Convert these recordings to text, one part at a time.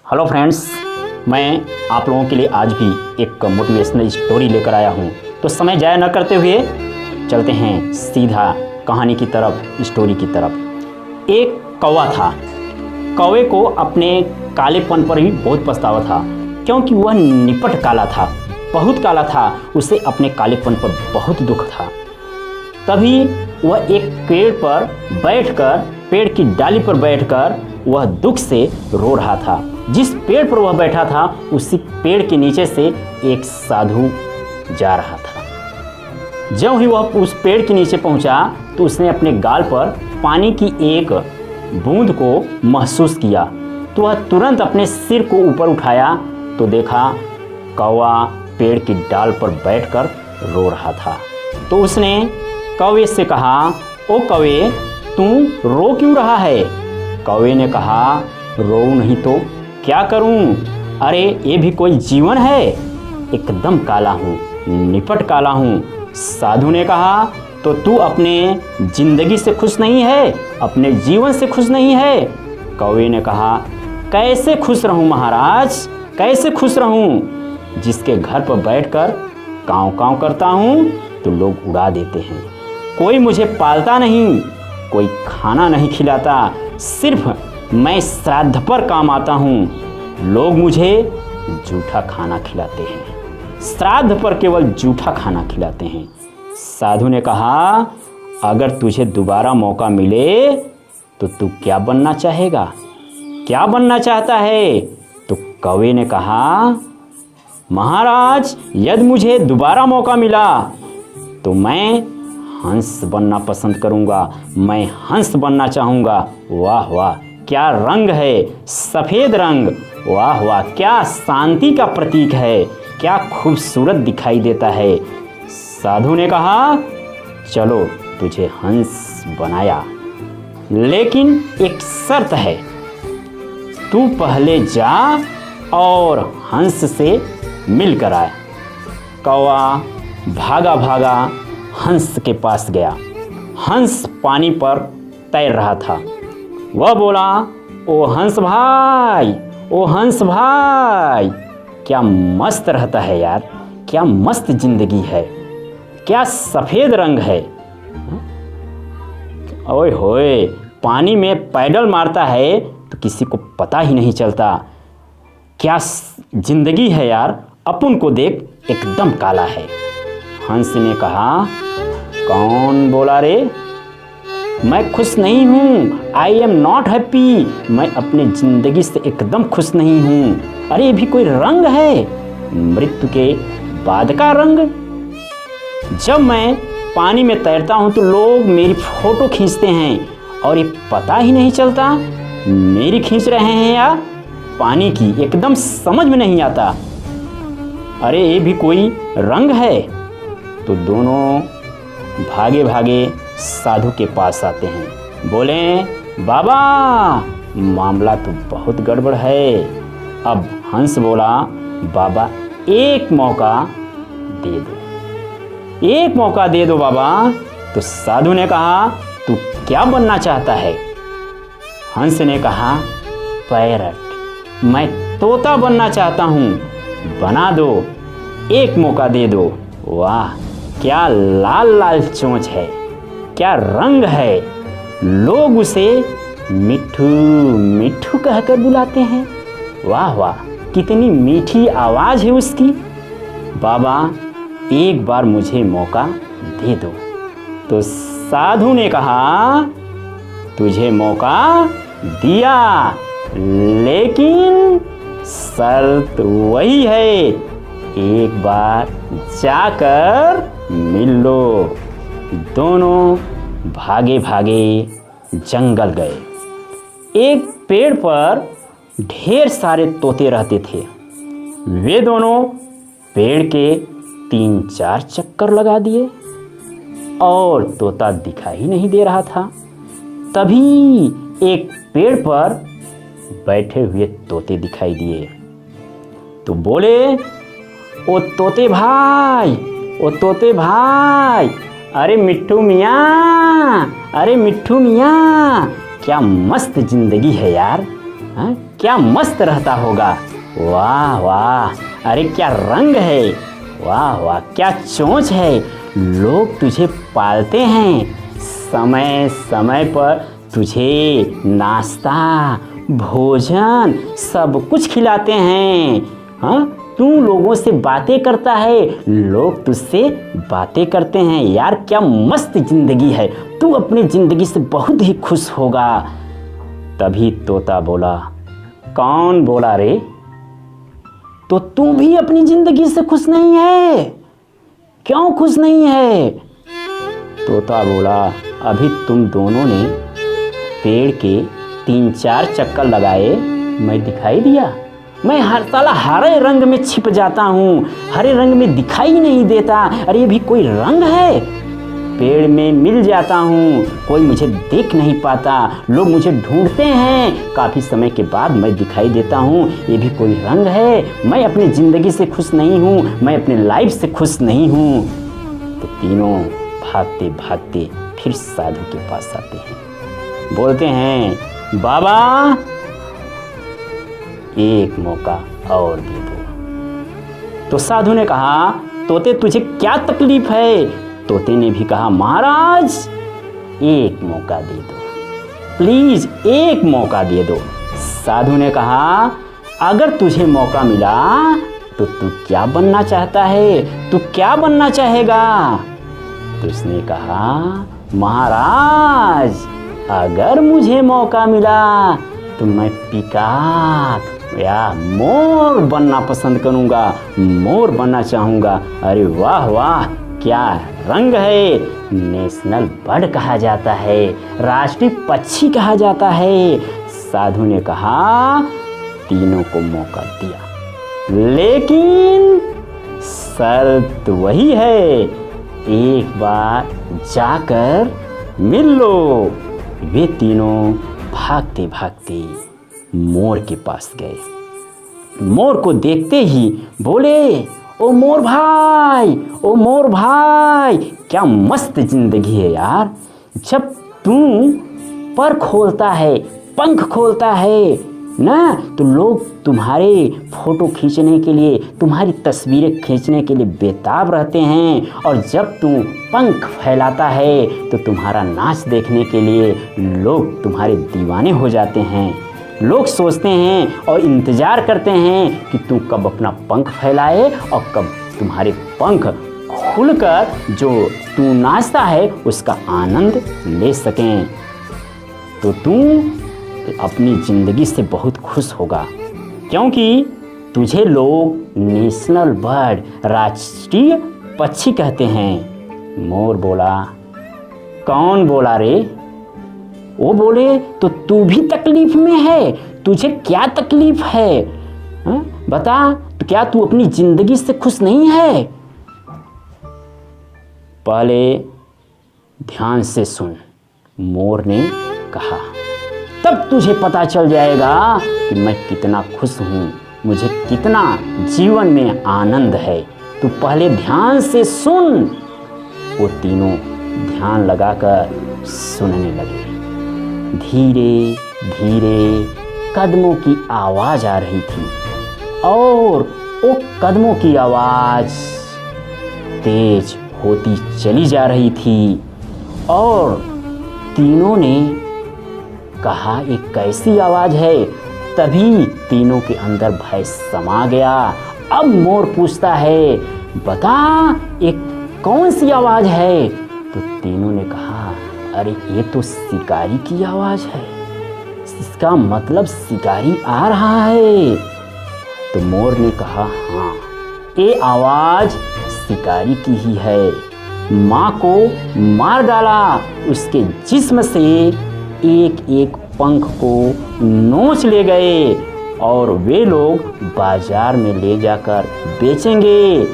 Hello friends, मैं आप लोगों के लिए आज भी एक मोटिवेशनल स्टोरी लेकर आया हूँ। तो समय जाया न करते हुए चलते हैं सीधा कहानी की तरफ, स्टोरी की तरफ। एक कौवा था। कौवे को अपने कालेपन पर भी बहुत पछतावा था, क्योंकि वह निपट काला था, बहुत काला था। उसे अपने कालेपन पर बहुत दुख था। तभी वह एक पेड़ की डाली पर बैठकर वह दुख से रो रहा था। जिस पेड़ पर वह बैठा था उसी पेड़ के नीचे से एक साधु जा रहा था। जब ही वह उस पेड़ के नीचे पहुंचा तो उसने अपने गाल पर पानी की एक बूंद को महसूस किया। तो वह तुरंत अपने सिर को ऊपर उठाया तो देखा कौवा पेड़ की डाल पर बैठकर रो रहा था। तो उसने कौवे से कहा, ओ कौवे, तू रो क्यों रहा है? कौवे ने कहा, रो नहीं तो क्या करूं? अरे ये भी कोई जीवन है? एकदम काला हूँ, निपट काला हूँ। साधु ने कहा, तो तू अपने जिंदगी से खुश नहीं है, अपने जीवन से खुश नहीं है? कौवे ने कहा, कैसे खुश रहूं महाराज, कैसे खुश रहूं? जिसके घर पर बैठकर काँव काँव करता हूँ तो लोग उड़ा देते हैं। कोई मुझे पालता नहीं, कोई खाना नहीं खिलाता, सिर्फ मैं श्राद्ध पर काम आता हूँ। लोग मुझे जूठा खाना खिलाते हैं, श्राद्ध पर केवल जूठा खाना खिलाते हैं। साधु ने कहा, अगर तुझे दोबारा मौका मिले तो तू क्या बनना चाहेगा? क्या बनना चाहता है? तो कौवे ने कहा, महाराज, यदि मुझे दोबारा मौका मिला तो मैं हंस बनना पसंद करूंगा, मैं हंस बनना चाहूँगा। वाह वाह, क्या रंग है, सफ़ेद रंग। वाह वाह, क्या शांति का प्रतीक है, क्या खूबसूरत दिखाई देता है। साधु ने कहा, चलो तुझे हंस बनाया, लेकिन एक शर्त है, तू पहले जा और हंस से मिल कर आए। कौवा भागा भागा हंस के पास गया। हंस पानी पर तैर रहा था। वह बोला, ओ हंस भाई, ओ हंस भाई, क्या मस्त रहता है यार, क्या मस्त जिंदगी है, क्या सफ़ेद रंग है। ओए होए, पानी में पैडल मारता है तो किसी को पता ही नहीं चलता। क्या जिंदगी है यार, अपन को देख एकदम काला है। हंस ने कहा, कौन बोला रे? मैं खुश नहीं हूँ, आई एम नॉट हैप्पी, मैं अपने ज़िंदगी से एकदम खुश नहीं हूँ। अरे ये भी कोई रंग है, मृत्यु के बाद का रंग। जब मैं पानी में तैरता हूँ तो लोग मेरी फ़ोटो खींचते हैं और ये पता ही नहीं चलता मेरी खींच रहे हैं या पानी की, एकदम समझ में नहीं आता। अरे ये भी कोई रंग है। तो दोनों भागे भागे साधु के पास आते हैं। बोले, बाबा, मामला तो बहुत गड़बड़ है। अब हंस बोला, बाबा एक मौका दे दो, एक मौका दे दो बाबा। तो साधु ने कहा, तू क्या बनना चाहता है? हंस ने कहा, पैरट, मैं तोता बनना चाहता हूँ, बना दो, एक मौका दे दो। वाह, क्या लाल लाल चोंच है, क्या रंग है। लोग उसे मिट्ठू मिट्ठू कहकर बुलाते हैं। वाह वाह, कितनी मीठी आवाज़ है उसकी। बाबा एक बार मुझे मौका दे दो। तो साधु ने कहा, तुझे मौका दिया, लेकिन शर्त वही है, एक बार जाकर मिल लो। दोनों भागे भागे जंगल गए। एक पेड़ पर ढेर सारे तोते रहते थे। वे दोनों पेड़ के 3-4 चक्कर लगा दिए और तोता दिखाई नहीं दे रहा था। तभी एक पेड़ पर बैठे हुए तोते दिखाई दिए। तो बोले, ओ तोते भाई, ओ तोते भाई, अरे मिट्ठू मियाँ, अरे मिट्ठू मियाँ, क्या मस्त जिंदगी है यार। हाँ, क्या मस्त रहता होगा। वाह वाह, अरे क्या रंग है, वाह वाह क्या चोंच है। लोग तुझे पालते हैं, समय समय पर तुझे नाश्ता भोजन सब कुछ खिलाते हैं। हाँ, तू लोगों से बातें करता है, लोग तुझसे बातें करते हैं। यार क्या मस्त जिंदगी है, तू अपनी जिंदगी से बहुत ही खुश होगा। तभी तोता बोला, कौन बोला रे? तो तू भी अपनी जिंदगी से खुश नहीं है? क्यों खुश नहीं है? तोता बोला, अभी तुम दोनों ने पेड़ के 3-4 चक्कर लगाए, मैं दिखाई दिया? मैं हर साला हरे रंग में छिप जाता हूँ, हरे रंग में दिखाई नहीं देता। अरे ये भी कोई रंग है? पेड़ में मिल जाता हूँ, कोई मुझे देख नहीं पाता, लोग मुझे ढूंढते हैं, काफ़ी समय के बाद मैं दिखाई देता हूँ। ये भी कोई रंग है? मैं अपनी ज़िंदगी से खुश नहीं हूँ, मैं अपनी लाइफ से खुश नहीं हूँ। तो तीनों भागते भागते फिर साधु के पास आते हैं, बोलते हैं, बाबा एक मौका और दे दो। तो साधु ने कहा, तोते तुझे क्या तकलीफ है? तोते ने भी कहा, महाराज एक मौका दे दो, प्लीज एक मौका दे दो। साधु ने कहा, अगर तुझे मौका मिला तो तू क्या बनना चाहता है? तू क्या बनना चाहेगा? तो उसने कहा, महाराज अगर मुझे मौका मिला तो मैं पीकॉक या मोर बनना पसंद करूंगा, मोर बनना चाहूंगा। अरे वाह वाह क्या रंग है, नेशनल बर्ड कहा जाता है, राष्ट्रीय पक्षी कहा जाता है। साधु ने कहा, तीनों को मौका दिया, लेकिन शर्त वही है, एक बार जाकर मिल लो। वे तीनों भागते भागते मोर के पास गए। मोर को देखते ही बोले, ओ मोर भाई, ओ मोर भाई, क्या मस्त जिंदगी है यार। जब तू पर खोलता है, पंख खोलता है ना, तो लोग तुम्हारे फोटो खींचने के लिए, तुम्हारी तस्वीरें खींचने के लिए बेताब रहते हैं। और जब तू पंख फैलाता है तो तुम्हारा नाच देखने के लिए लोग तुम्हारे दीवाने हो जाते हैं। लोग सोचते हैं और इंतज़ार करते हैं कि तू कब अपना पंख फैलाए और कब तुम्हारे पंख खुलकर जो तू नाचता है उसका आनंद ले सकें। तो तू अपनी ज़िंदगी से बहुत खुश होगा, क्योंकि तुझे लोग नेशनल बर्ड, राष्ट्रीय पक्षी कहते हैं। मोर बोला, कौन बोला रे? वो बोले, तो तू भी तकलीफ में है, तुझे क्या तकलीफ है? बता, तो क्या तू अपनी जिंदगी से खुश नहीं है? पहले ध्यान से सुन, मोर ने कहा, तब तुझे पता चल जाएगा कि मैं कितना खुश हूँ, मुझे कितना जीवन में आनंद है। तू पहले ध्यान से सुन। वो तीनों ध्यान लगाकर सुनने लगे। धीरे धीरे कदमों की आवाज़ आ रही थी और वो कदमों की आवाज़ तेज होती चली जा रही थी। और तीनों ने कहा, ये कैसी आवाज़ है? तभी तीनों के अंदर भय समा गया। अब मोर पूछता है, बता ये कौन सी आवाज़ है? तो तीनों ने कहा, अरे ये तो शिकारी की आवाज़ है, इसका मतलब शिकारी आ रहा है। तो मोर ने कहा, हाँ ये आवाज़ शिकारी की ही है। माँ को मार डाला, उसके जिस्म से एक एक पंख को नोच ले गए और वे लोग बाजार में ले जाकर बेचेंगे।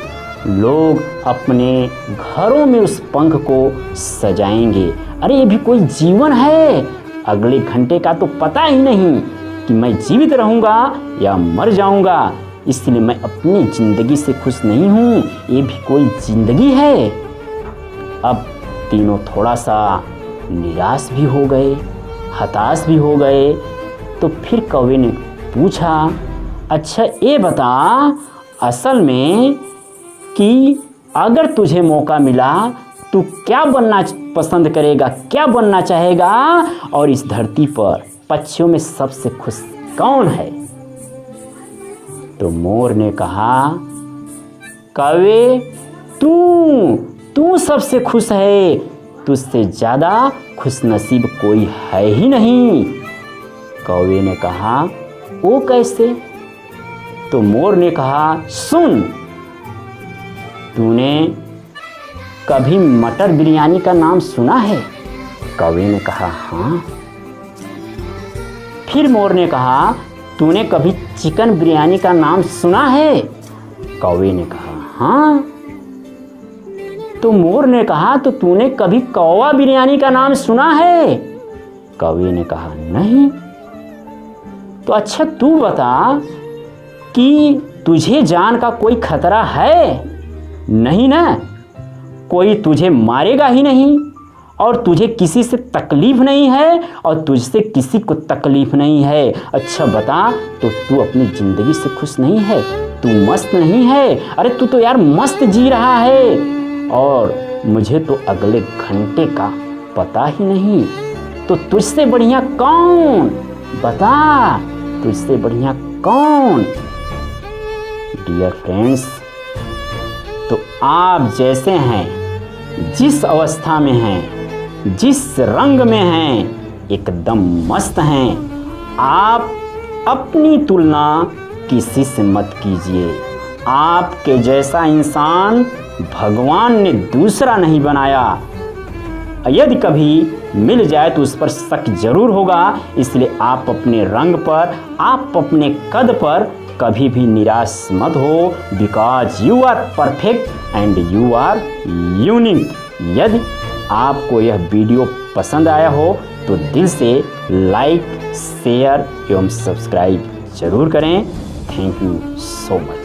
लोग अपने घरों में उस पंख को सजाएंगे। अरे ये भी कोई जीवन है? अगले घंटे का तो पता ही नहीं कि मैं जीवित रहूँगा या मर जाऊँगा, इसलिए मैं अपनी ज़िंदगी से खुश नहीं हूँ। ये भी कोई ज़िंदगी है? अब तीनों थोड़ा सा निराश भी हो गए, हताश भी हो गए। तो फिर कौवे ने पूछा, अच्छा ये बता असल में कि अगर तुझे मौका मिला तू क्या बनना पसंद करेगा, क्या बनना चाहेगा, और इस धरती पर पक्षियों में सबसे खुश कौन है? तो मोर ने कहा, कौवे तू सबसे खुश है, तुझसे ज़्यादा खुशनसीब कोई है ही नहीं। कौवे ने कहा, वो कैसे? तो मोर ने कहा, सुन, तूने कभी मटर बिरयानी का नाम सुना है? कौवे ने कहा, हाँ। फिर मोर ने कहा, तूने कभी चिकन बिरयानी का नाम सुना है? कौवे ने कहा, हाँ। तो मोर ने कहा, तो तूने कभी कौवा बिरयानी का नाम सुना है? कौवे ने कहा, नहीं। तो अच्छा तू बता कि तुझे जान का कोई खतरा है? नहीं ना, कोई तुझे मारेगा ही नहीं, और तुझे किसी से तकलीफ नहीं है, और तुझसे किसी को तकलीफ नहीं है। अच्छा बता, तो तू अपनी ज़िंदगी से खुश नहीं है? तू मस्त नहीं है? अरे तू तो यार मस्त जी रहा है, और मुझे तो अगले घंटे का पता ही नहीं। तो तुझसे बढ़िया कौन? बता, तुझसे बढ़िया कौन? डियर फ्रेंड्स, तो आप जैसे हैं, जिस अवस्था में हैं, जिस रंग में हैं, एकदम मस्त हैं। आप अपनी तुलना किसी से मत कीजिए। आपके जैसा इंसान भगवान ने दूसरा नहीं बनाया। यदि कभी मिल जाए तो उस पर शक जरूर होगा। इसलिए आप अपने रंग पर, आप अपने कद पर कभी भी निराश मत हो, because you are perfect and you are unique. यदि आपको यह वीडियो पसंद आया हो तो दिल से लाइक, शेयर एवं सब्सक्राइब जरूर करें। Thank you so much.